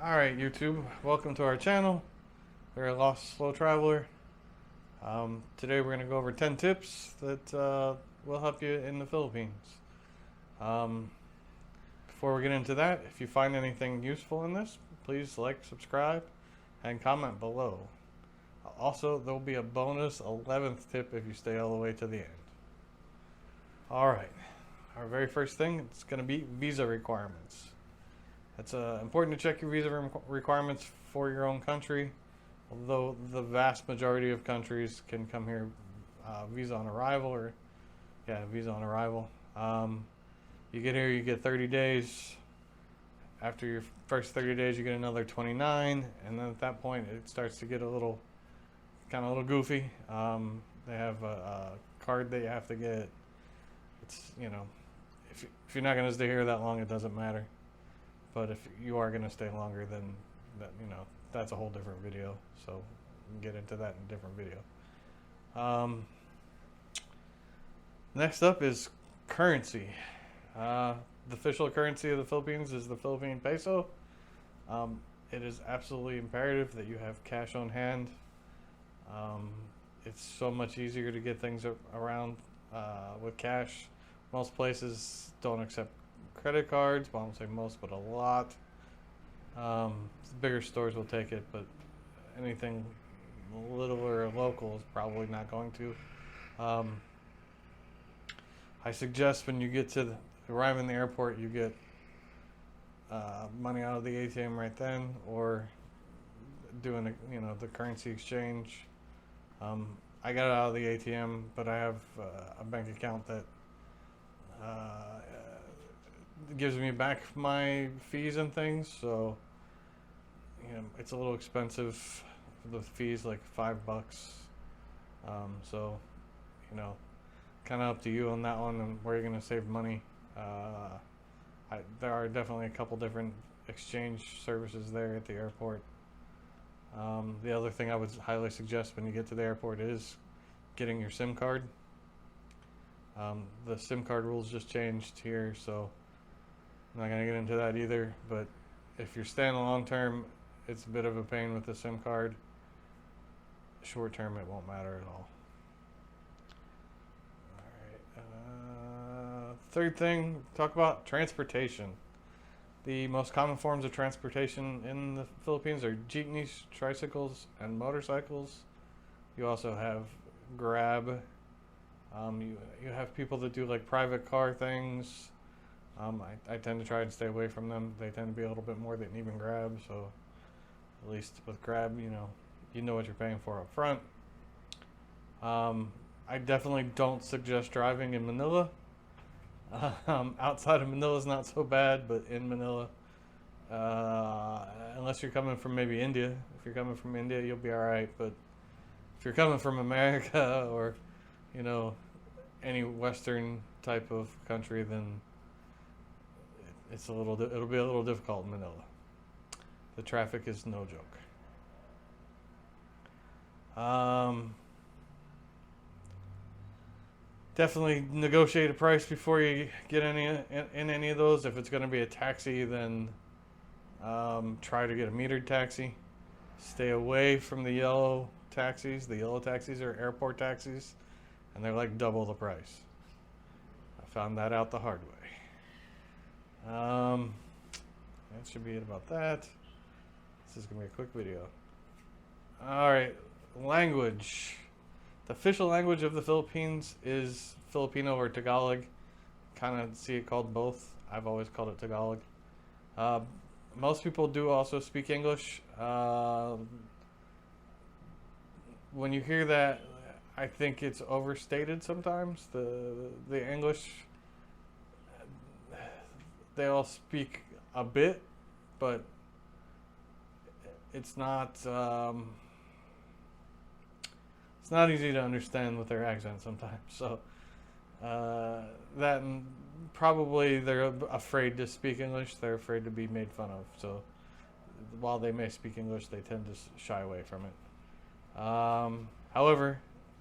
Alright, YouTube, welcome to our channel. We're a Lost Slow Traveler. Today we're going to go over 10 tips that will help you in the Philippines. Um, Before we get into that, if you find anything useful in this, please like, subscribe, and comment below. Also, there will be a bonus 11th tip if you stay all the way to the end. Alright, our very first thing is going to be visa requirements. It's important to check your visa requirements for your own country, although the vast majority of countries can come here visa on arrival visa on arrival. You get here, you get 30 days. After your first 30 days, you get another 29, and then at that point, it starts to get a little goofy. They have a card that you have to get. It's if you're not going to stay here that long, it doesn't matter. But if you are going to stay longer, then that's a whole different video. So we can get into that in a different video. Next up is currency. The official currency of the Philippines is the Philippine peso. It is absolutely imperative that you have cash on hand. It's so much easier to get things around with cash. Most places don't accept credit cards. Well, I won't say most, but a lot. Bigger stores will take it, but anything little or local is probably not going to. I suggest when you get to arrive in the airport, you get money out of the ATM right then, or doing the currency exchange. I got it out of the ATM, but I have a bank account that gives me back my fees and things, so it's a little expensive. The fees like $5. So kind of up to you on that one and where you're going to save money. There are definitely a couple different exchange services there at the airport. The other thing I would highly suggest when you get to the airport is getting your SIM card. The SIM card rules just changed here, so I'm not going to get into that either. But if you're staying long term, it's a bit of a pain with the SIM card. Short term, it won't matter at all. Alright. Third thing, talk about transportation. The most common forms of transportation in the Philippines are jeepneys, tricycles, and motorcycles. You also have Grab. You have people that do like private car things. I tend to try and stay away from them. They tend to be a little bit more than even Grab, so at least with Grab, you know what you're paying for up front. I definitely don't suggest driving in Manila. Outside of Manila is not so bad, but in Manila, unless you're coming from maybe India. If you're coming from India, you'll be all right. But if you're coming from America or any Western type of country, then it'll be a little difficult in Manila. The traffic is no joke. Definitely negotiate a price before you get in any of those. If it's going to be a taxi, then try to get a metered taxi. Stay away from the yellow taxis. The yellow taxis are airport taxis, and they're like double the price. I found that out the hard way. That should be it about that. This is going to be a quick video. Alright, language. The official language of the Philippines is Filipino or Tagalog. Kind of see it called both. I've always called it Tagalog. Most people do also speak English. When you hear that, I think it's overstated sometimes. The English, they all speak a bit, but it's not easy to understand with their accent sometimes. So that and probably they're afraid to speak English. They're afraid to be made fun of. So while they may speak English, they tend to shy away from it. However,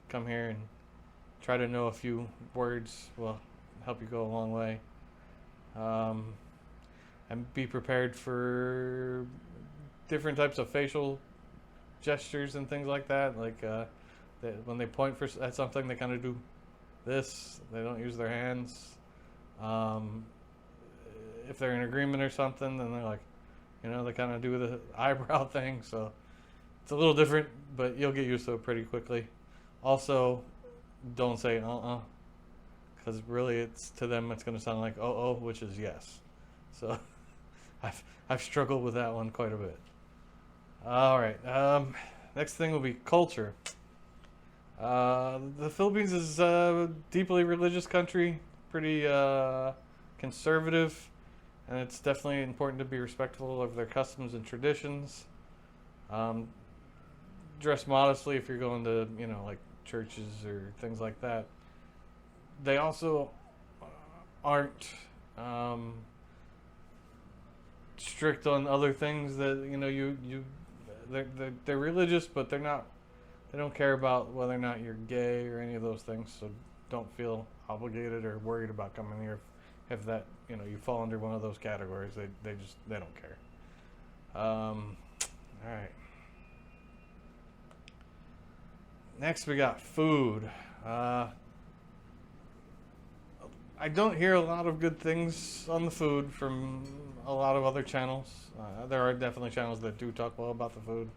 come here and try to know a few words will help you go a long way. And be prepared for different types of facial gestures and things like that. Like when they point at something, they kind of do this. They don't use their hands. Um, if they're in agreement or something, then they're like, they kind of do the eyebrow thing. So it's a little different, but you'll get used to it pretty quickly. Also, don't say because really, it's to them it's going to sound like oh, which is yes. So I've struggled with that one quite a bit. All right. Next thing will be culture. The Philippines is a deeply religious country, pretty conservative, and it's definitely important to be respectful of their customs and traditions. Dress modestly if you're going to, like churches or things like that. They also aren't strict on other things that they're religious, but they're not. They don't care about whether or not you're gay or any of those things. So don't feel obligated or worried about coming here if that you fall under one of those categories. They don't care. All right. Next we got food. I don't hear a lot of good things on the food from a lot of other channels. There are definitely channels that do talk well about the food,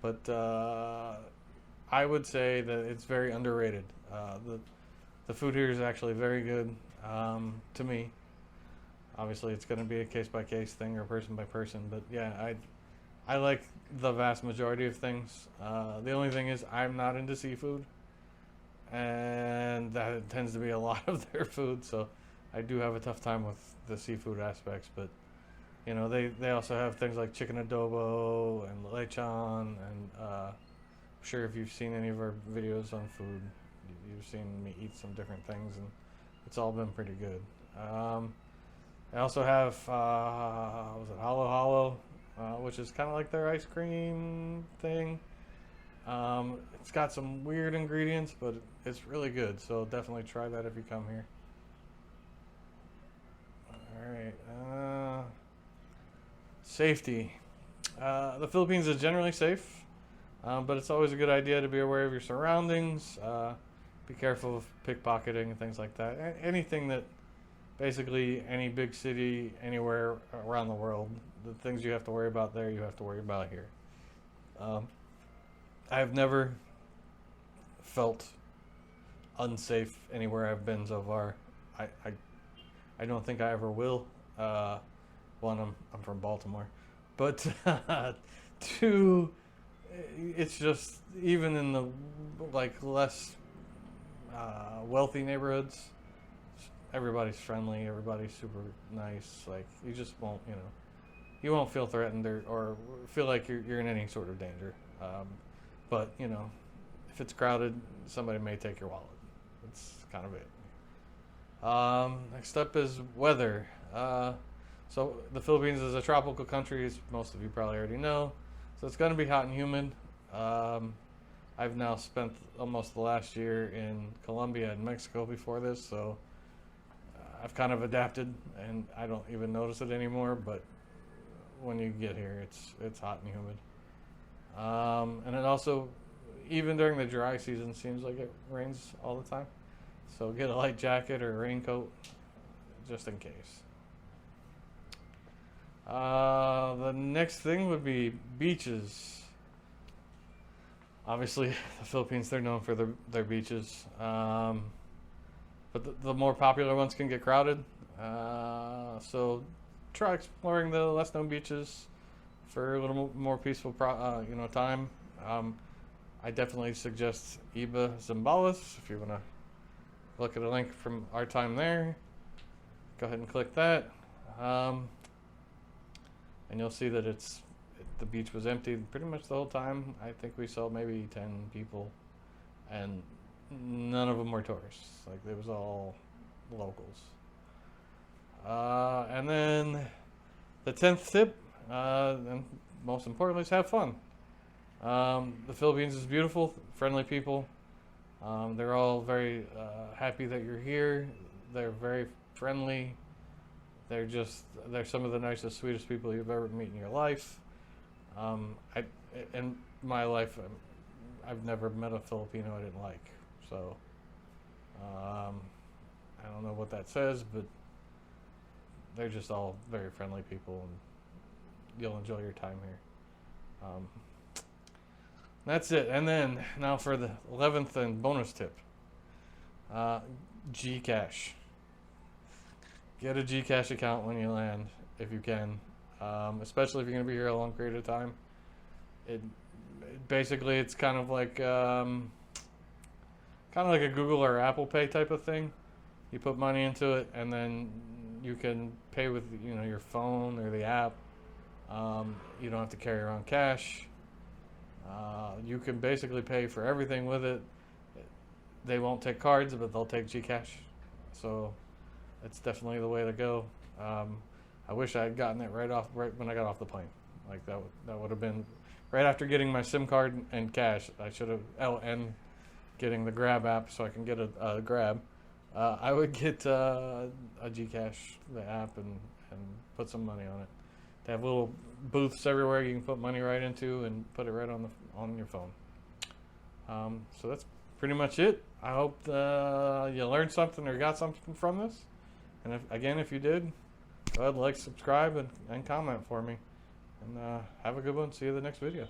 but I would say that it's very underrated. The food here is actually very good to me. Obviously, it's going to be a case by case thing or person by person, but yeah, I like the vast majority of things. The only thing is I'm not into seafood, and that tends to be a lot of their food, so I do have a tough time with the seafood aspects. But they also have things like chicken adobo and lechon, and I'm sure if you've seen any of our videos on food, you've seen me eat some different things, and it's all been pretty good. I also have was it Halo Halo, which is kind of like their ice cream thing. It's got some weird ingredients, but it's really good. So definitely try that if you come here. All right. Safety. The Philippines is generally safe, but it's always a good idea to be aware of your surroundings. Be careful of pickpocketing and things like that. Anything that basically any big city anywhere around the world, the things you have to worry about there, you have to worry about here. I've never felt unsafe anywhere I've been so far. I don't think I ever will. One, I'm from Baltimore, but two, it's just even in the less wealthy neighborhoods, everybody's friendly, everybody's super nice. Like you just won't, you won't feel threatened or feel like you're in any sort of danger. But if it's crowded, somebody may take your wallet. That's kind of it. Next up is weather. So the Philippines is a tropical country, as most of you probably already know. So it's going to be hot and humid. I've now spent almost the last year in Colombia and Mexico before this, so I've kind of adapted, and I don't even notice it anymore. But when you get here, it's hot and humid. And it also, even during the dry season, seems like it rains all the time. So get a light jacket or a raincoat, just in case. The next thing would be beaches. Obviously, the Philippines, they're known for their beaches. But the more popular ones can get crowded. So try exploring the less known beaches for a little more peaceful time. I definitely suggest Iba Zambales if you want to look at a link from our time there. Go ahead and click that. And you'll see that the beach was empty pretty much the whole time. I think we saw maybe 10 people, and none of them were tourists. Like, it was all locals. And then the 10th tip, and most importantly, is have fun. The Philippines is beautiful, friendly people. They're all very happy that you're here. They're very friendly. They're some of the nicest, sweetest people you've ever met in your life. I in my life, I've never met a Filipino I didn't like. So I don't know what that says, but they're just all very friendly people, and you'll enjoy your time here. Um, that's it. And then now for the 11th and bonus tip, Gcash. Get a Gcash account when you land, if you can, especially if you're going to be here a long period of time. It basically, it's kind of like a Google or Apple Pay type of thing. You put money into it, and then you can pay with your phone or the app. You don't have to carry around cash. You can basically pay for everything with it. They won't take cards, but they'll take Gcash. So it's definitely the way to go. I wish I had gotten it right when I got off the plane. Like that would have been right after getting my SIM card and cash. I should have and getting the Grab app so I can get a Grab. I would get a Gcash, the app, and put some money on it. They have little booths everywhere you can put money right into and put it right on your phone. So that's pretty much it. I hope you learned something or got something from this. And if you did, go ahead, like, subscribe, and comment for me. And have a good one. See you in the next video.